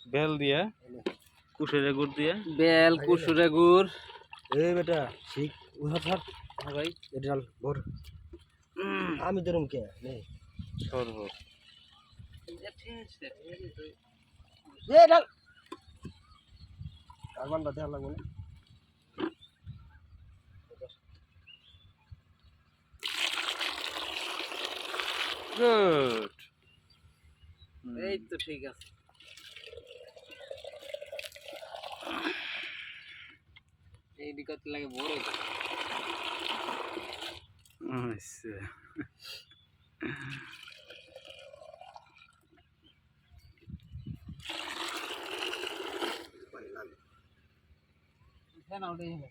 bell দিয়ে কুশুরে গুড় দিয়ে বেল কুসুরে গুড় এ বেটা ঠিক উহা ধর হ্যাঁ ভাই এটা ভোর আমি ধরুম কে নেই শরবত এ ডাল কারবান বাদে লাগবে না গুড এই তো ঠিক আছে এই দিকত লাগে বড় আচ্ছা হ্যাঁ না ওটাই হবে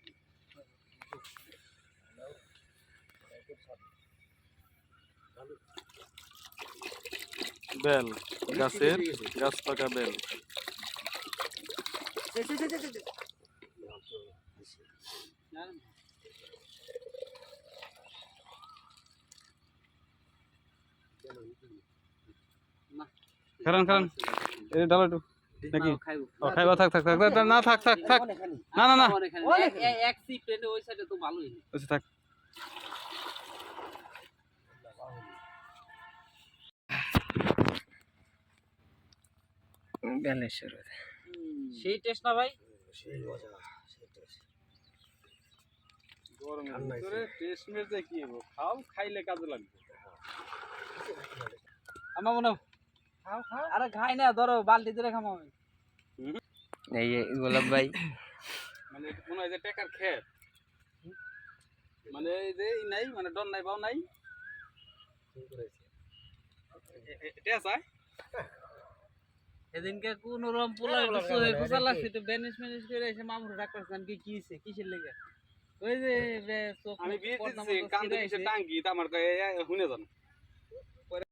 বেল গাছের গাছ পাকা বেল কারণ কারণ এই ডাল একটু নাকি ও খাইবা থাক থাক থাক না থাক থাক থাক না না না এক সিপ্রেট ওই সাইডে তো ভালোই আচ্ছা থাক বেলেশ্বর সেই টেস্ট না ভাই সেই মজা সেই টেস্ট গরমের ভিতরে টেস্ট মেরে কি হবে খাও খাইলে কাজে লাগবে আমার মনে খাও খাও আরে খাই না ধরো বালতি ধরে খামো আমি এই গোলাপ ভাই মানে মনে হয় যে টাকার খেত মানে এই যে নাই মানে ডন নাই বাও নাই এটা আছে এদিনকে কোন রকম পোলা কিছু হয়ে গোসা লাগছে তো বেনিশ মেনিশ করে এসে মামুর ডাক্তার কান কি কিছে কিসের লেগে ওই যে আমি বিয়ে দিছি কান্দে কিসে টাঙ্গি তা আমার হুনে জানো